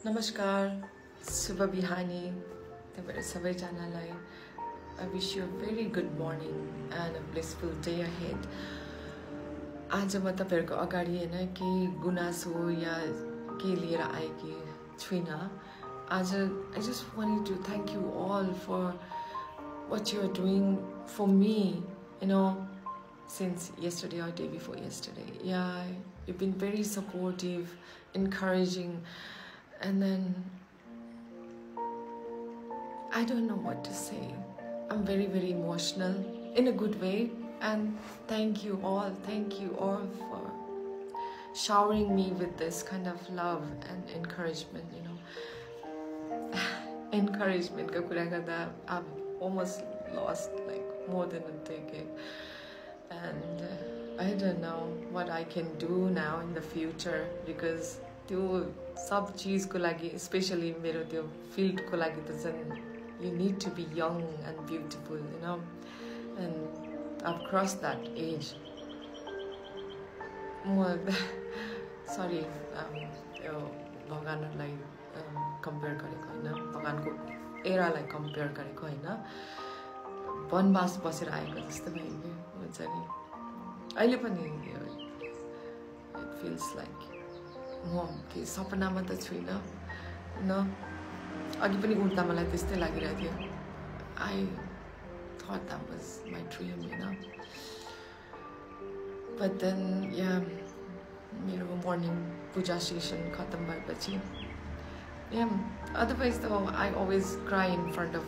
Namaskar, Subha Bihani, Savai. I wish you a very good morning and a blissful day ahead. आज म तपाईहरुको अगाडि हैन के गुनासो या के लिएर आएकी छुइनँ. आज I just wanted to thank you all for what you are doing for me, you know, since yesterday or day before yesterday. Yeah, you've been very supportive, encouraging, and then I don't know what to say. I'm very, very emotional in a good way, and thank you all for showering me with this kind of love and encouragement, you know. Encouragement ka kura garda I've almost lost like more than a decade, and I don't know what I can do now in the future, because त्यो सब चीजको लागि, especially मेरो त्यो field को लागि त जन you need to be young and beautiful, you know, and I've crossed that age. Sorry, यो भगवानलाई कम्पेयर गरेको हैन, भगवानको एरालाई कम्पेयर गरेको हैन, वनवास बसेर आएको जस्तो भयो के हुन्छ नि. अहिले पनि it feels like म के सपनामा त छुइनँ न, अघि पनि उठ्दा मलाई त्यस्तै लागिरहेको थियो. I thought that was my dream, you know. But then, yeah, मेरो morning puja session खत्म भएपछि, yeah, otherwise though I always cry in front of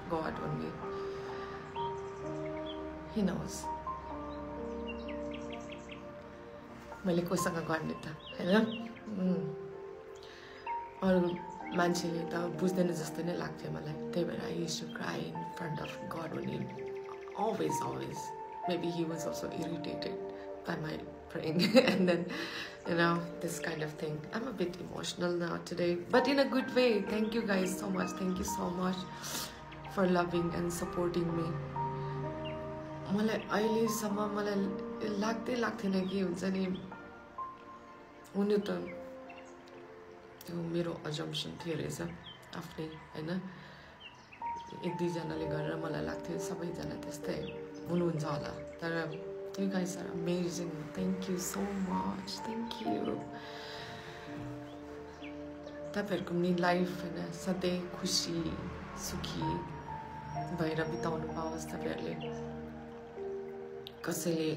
God only. He knows. मैले कोसँग गर्ने त हैन, अरु मान्छेले त बुझ्दैन जस्तो नै लाग्थ्यो मलाई. त्यही भएर I used to cry in front of God only, always. Maybe he was also irritated by my praying and then, you know, this kind of thing. I'm a bit emotional now today, but in a good way. Thank you guys so much. Thank you so much for loving and supporting me. मलाई अहिलेसम्म मलाई लाग्दैन कि हुन्छ नि, हुनु त त्यो मेरो assumption थियो रहेछ आफ्नै हैन. एक दुई जनाले गरेर मलाई लाग्थ्यो सबैजना त्यस्तै हुनुहुन्छ होला, तर you guys are amazing. Thank you so much. Thank you. तपाईहरुको नि लाइफ हैन सधैँ खुशी सुखी भएर बिताउनु पाओस्. तपाईहरुले कसैले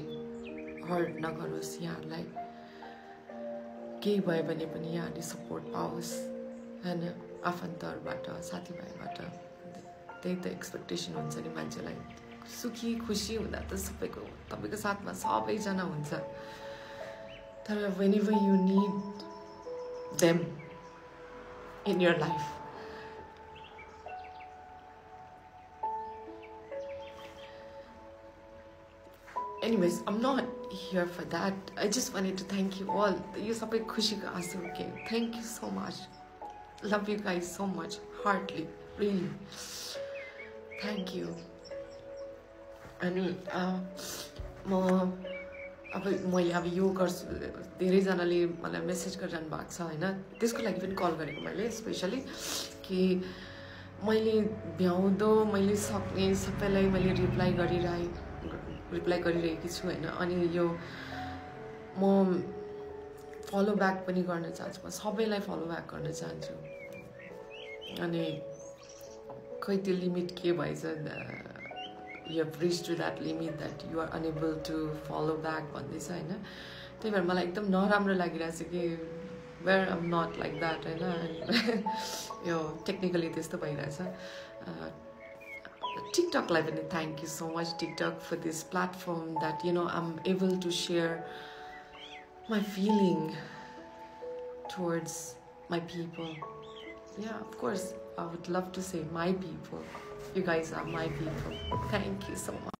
हर्ट नगरोस्, यहाँलाई केही भयो भने पनि यहाँले सपोर्ट पाओस् हैन, आफन्तहरुबाट साथीभाइबाट. त्यही त एक्सपेक्टेसन हुन्छ नि मान्छेलाई. सुखी खुशी हुँदा त सबैको तपाईको साथमा सबैजना हुन्छ, तर whenever you need them in your life, anyways, I'm not here for that. I just wanted to thank you all. You sabai khushi ka aasu ke. Thank you so much. Love you guys so much, heartily, really. Thank you. अनि म अब मैले अब यो गर्छु, धेरै जनाले मलाई मेसेज गरिरहनु भएको छ हैन, त्यसको लागि पनि कल गरेको मैले स्पेशली कि मैले भ्याउँदो मैले सक्ने सबैलाई मैले रिप्लाई गरिरहेकी छु हैन. अनि यो म फलो ब्याक पनि गर्न चाहन्छु, म सबैलाई फलो ब्याक गर्न चाहन्छु. अनि खै त्यो लिमिट के भएछ, you have reached to that limit that you are unable to follow back भन्दैछ हैन. त्यही भएर मलाई एकदम नराम्रो लागिरहेछ कि where I'm not like that हैन. यो टेक्निकली त्यस्तो भइरहेछ. TikTok लाई पनि thank you so much TikTok for this platform that, you know, I'm able to share my feeling towards my people. Yeah, of course I would love to say my people. You guys are my people. Thank you so much.